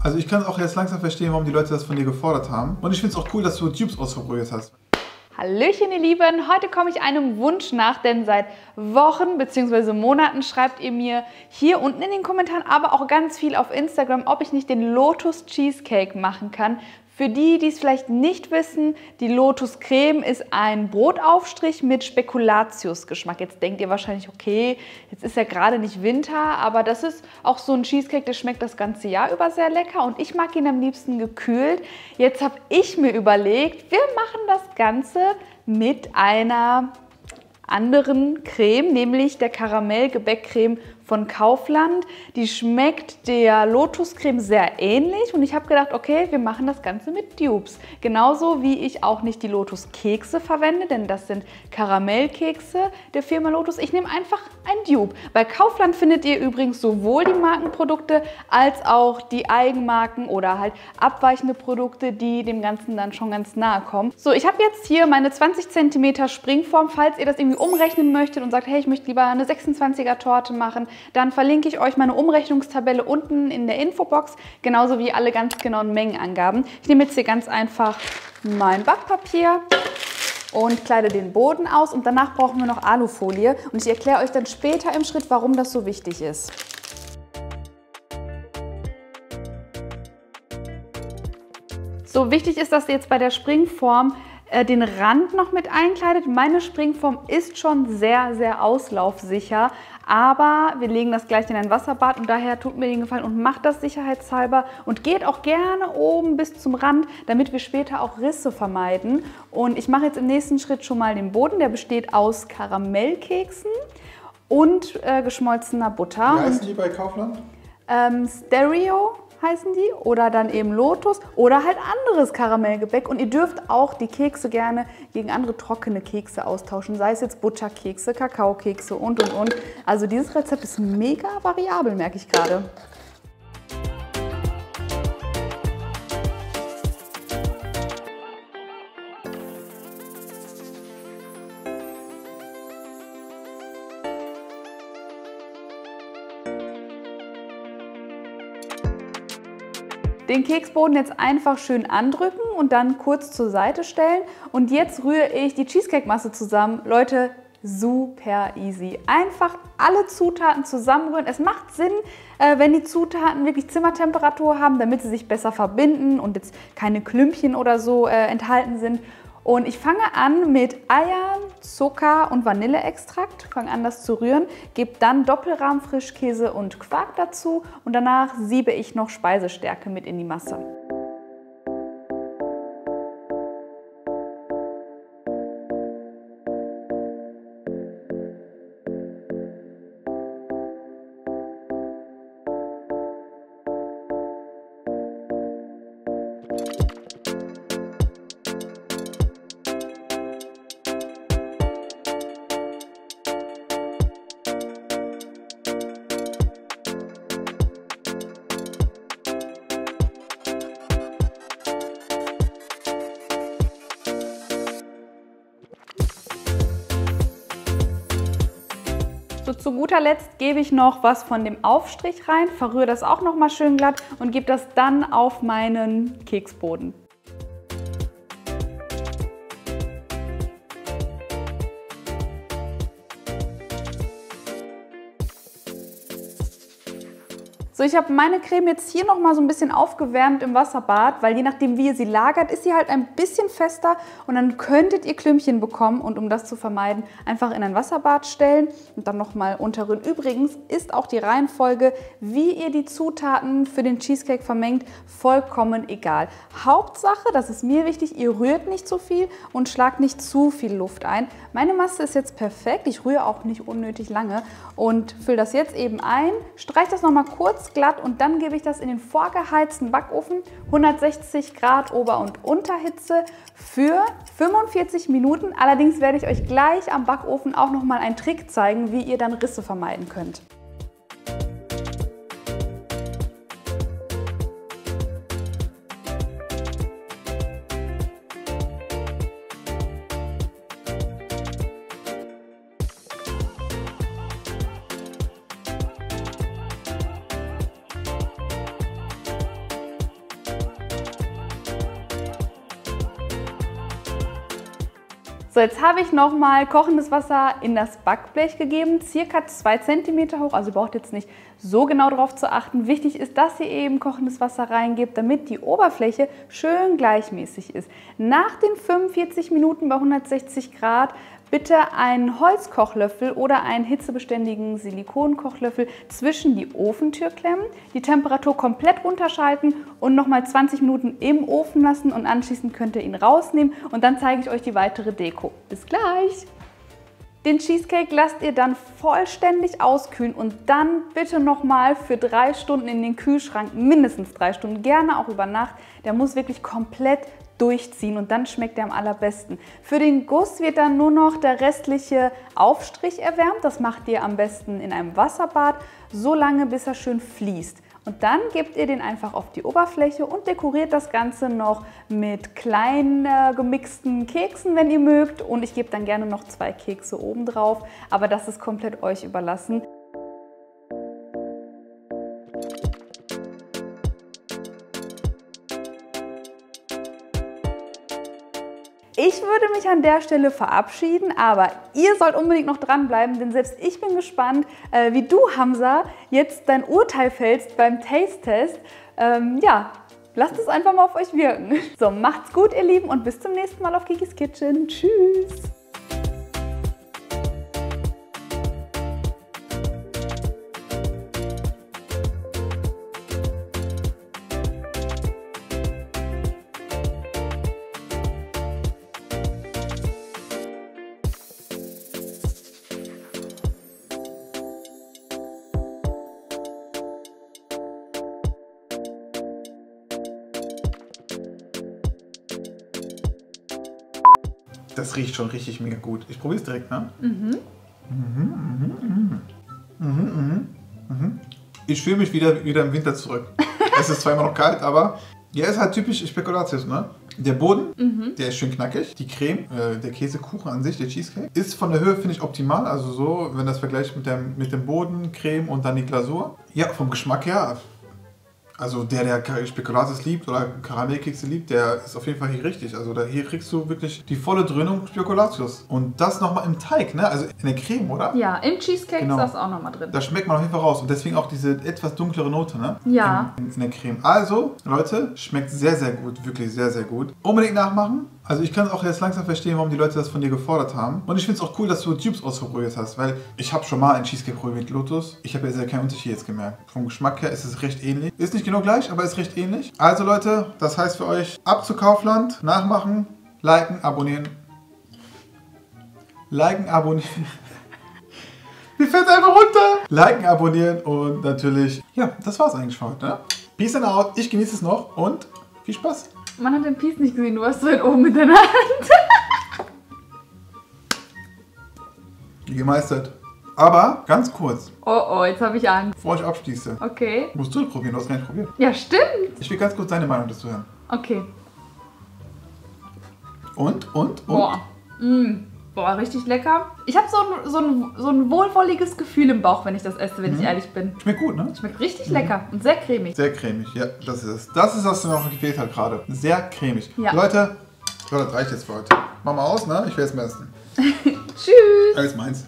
Also ich kann auch jetzt langsam verstehen, warum die Leute das von dir gefordert haben. Und ich finde es auch cool, dass du Dupes ausprobiert hast. Hallöchen ihr Lieben, heute komme ich einem Wunsch nach, denn seit Wochen bzw. Monaten schreibt ihr mir hier unten in den Kommentaren, aber auch ganz viel auf Instagram, ob ich nicht den Lotus Cheesecake machen kann. Für die, die es vielleicht nicht wissen, die Lotus Creme ist ein Brotaufstrich mit Spekulatius-Geschmack. Jetzt denkt ihr wahrscheinlich, okay, jetzt ist ja gerade nicht Winter, aber das ist auch so ein Cheesecake, der schmeckt das ganze Jahr über sehr lecker und ich mag ihn am liebsten gekühlt. Jetzt habe ich mir überlegt, wir machen das Ganze mit einer anderen Creme, nämlich der Karamell-Gebäckcreme von Kaufland. Die schmeckt der Lotuscreme sehr ähnlich und ich habe gedacht, okay, wir machen das Ganze mit Dupes. Genauso wie ich auch nicht die Lotus-Kekse verwende, denn das sind Karamellkekse der Firma Lotus. Ich nehme einfach ein Dupe. Bei Kaufland findet ihr übrigens sowohl die Markenprodukte als auch die Eigenmarken oder halt abweichende Produkte, die dem Ganzen dann schon ganz nahe kommen. So, ich habe jetzt hier meine 20 cm Springform. Falls ihr das irgendwie umrechnen möchtet und sagt, hey, ich möchte lieber eine 26er Torte machen, dann verlinke ich euch meine Umrechnungstabelle unten in der Infobox, genauso wie alle ganz genauen Mengenangaben. Ich nehme jetzt hier ganz einfach mein Backpapier und kleide den Boden aus und danach brauchen wir noch Alufolie und ich erkläre euch dann später im Schritt, warum das so wichtig ist. So, wichtig ist, dass ihr jetzt bei der Springform den Rand noch mit einkleidet. Meine Springform ist schon sehr, sehr auslaufsicher, aber wir legen das gleich in ein Wasserbad und daher tut mir den Gefallen und macht das sicherheitshalber und geht auch gerne oben bis zum Rand, damit wir später auch Risse vermeiden. Und ich mache jetzt im nächsten Schritt schon mal den Boden, der besteht aus Karamellkeksen und geschmolzener Butter. Wie heißen die bei Kaufland? Stereo heißen die oder dann eben Lotus oder halt anderes Karamellgebäck und ihr dürft auch die Kekse gerne gegen andere trockene Kekse austauschen, sei es jetzt Butterkekse, Kakaokekse und. Also dieses Rezept ist mega variabel, merke ich gerade. Den Keksboden jetzt einfach schön andrücken und dann kurz zur Seite stellen. Und jetzt rühre ich die Cheesecake-Masse zusammen. Leute, super easy. Einfach alle Zutaten zusammenrühren. Es macht Sinn, wenn die Zutaten wirklich Zimmertemperatur haben, damit sie sich besser verbinden und jetzt keine Klümpchen oder so enthalten sind. Und ich fange an mit Eiern, Zucker und Vanilleextrakt. Fange an, das zu rühren. Gebe dann Doppelrahm Frischkäse und Quark dazu. Und danach siebe ich noch Speisestärke mit in die Masse. So, zu guter Letzt gebe ich noch was von dem Aufstrich rein, verrühre das auch noch mal schön glatt und gebe das dann auf meinen Keksboden. So, ich habe meine Creme jetzt hier noch mal so ein bisschen aufgewärmt im Wasserbad, weil je nachdem, wie ihr sie lagert, ist sie halt ein bisschen fester und dann könntet ihr Klümpchen bekommen und um das zu vermeiden, einfach in ein Wasserbad stellen und dann noch mal unterrühren. Übrigens ist auch die Reihenfolge, wie ihr die Zutaten für den Cheesecake vermengt, vollkommen egal. Hauptsache, das ist mir wichtig, ihr rührt nicht zu viel und schlagt nicht zu viel Luft ein. Meine Masse ist jetzt perfekt, ich rühre auch nicht unnötig lange und fülle das jetzt eben ein, streiche das noch mal kurz glatt und dann gebe ich das in den vorgeheizten Backofen, 160 Grad Ober- und Unterhitze für 45 Minuten. Allerdings werde ich euch gleich am Backofen auch noch mal einen Trick zeigen, wie ihr dann Risse vermeiden könnt. So, jetzt habe ich nochmal kochendes Wasser in das Backblech gegeben, circa 2 cm hoch. Also ihr braucht jetzt nicht so genau darauf zu achten. Wichtig ist, dass ihr eben kochendes Wasser reingebt, damit die Oberfläche schön gleichmäßig ist. Nach den 45 Minuten bei 160 Grad bitte einen Holzkochlöffel oder einen hitzebeständigen Silikonkochlöffel zwischen die Ofentür klemmen, die Temperatur komplett runterschalten und nochmal 20 Minuten im Ofen lassen und anschließend könnt ihr ihn rausnehmen und dann zeige ich euch die weitere Deko. Bis gleich! Den Cheesecake lasst ihr dann vollständig auskühlen und dann bitte nochmal für 3 Stunden in den Kühlschrank, mindestens 3 Stunden, gerne auch über Nacht. Der muss wirklich komplett durchziehen und dann schmeckt er am allerbesten. Für den Guss wird dann nur noch der restliche Aufstrich erwärmt. Das macht ihr am besten in einem Wasserbad, so lange bis er schön fließt. Und dann gebt ihr den einfach auf die Oberfläche und dekoriert das Ganze noch mit kleinen gemixten Keksen, wenn ihr mögt. Und ich gebe dann gerne noch 2 Kekse oben drauf, aber das ist komplett euch überlassen. Ich würde mich an der Stelle verabschieden, aber ihr sollt unbedingt noch dranbleiben, denn selbst ich bin gespannt, wie du, Hamza, jetzt dein Urteil fällst beim Taste-Test. Ja, lasst es einfach mal auf euch wirken. So, macht's gut, ihr Lieben, und bis zum nächsten Mal auf Kikis Kitchen. Tschüss! Das riecht schon richtig mega gut. Ich probiere es direkt, ne? Ich fühle mich wieder im Winter zurück. Es ist zwar immer noch kalt, aber ja, ist halt typisch Spekulatius, ne? Der Boden, der ist schön knackig. Die Creme, der Käsekuchen an sich, der Cheesecake, ist von der Höhe, finde ich, optimal. Also so, wenn das vergleicht mit dem Boden, Creme und dann die Glasur. Ja, vom Geschmack her, also der Spekulatius liebt oder Karamellkekse liebt, der ist auf jeden Fall hier richtig. Also hier kriegst du wirklich die volle Dröhnung Spekulatius. Und das nochmal im Teig, ne? Also in der Creme, oder? Ja, im Cheesecake Genau. ist das auch nochmal drin. Da schmeckt man auf jeden Fall raus. Und deswegen auch diese etwas dunklere Note, ne? Ja. In der Creme. Also, Leute, schmeckt sehr, sehr gut. Wirklich sehr, sehr gut. Unbedingt nachmachen. Also ich kann auch jetzt langsam verstehen, warum die Leute das von dir gefordert haben. Und ich finde es auch cool, dass du Dupes ausprobiert hast, weil ich habe schon mal einen Cheesecake probiert mit Lotus. Ich habe ja keinen Unterschied jetzt gemerkt. Vom Geschmack her ist es recht ähnlich. Ist nicht genau gleich, aber ist recht ähnlich. Also Leute, das heißt für euch, ab zu Kaufland, nachmachen, liken, abonnieren. Liken, abonnieren. Mir fällt einfach runter. Liken, abonnieren und natürlich, ja, das war's eigentlich für heute. Ne? Peace and out. Ich genieße es noch und viel Spaß. Man hat den Peace nicht gesehen, du warst so weit oben mit deiner Hand. Gemeistert. Aber ganz kurz, Oh, jetzt habe ich Angst. bevor ich abschließe, Okay. musst du probieren, du hast gar nicht probiert. Ja, stimmt. Ich will ganz kurz deine Meinung dazu hören. Okay. Und? Boah. Boah, richtig lecker. Ich habe so ein wohlwolliges Gefühl im Bauch, wenn ich das esse, wenn ich ehrlich bin. Schmeckt gut, ne? Schmeckt richtig lecker und sehr cremig. Sehr cremig, ja, das ist es. Das ist, was mir noch gefehlt hat gerade. Sehr cremig. Ja. Leute, das reicht jetzt für heute. Mach mal aus, ne? Ich will jetzt am besten. Tschüss. Alles meins.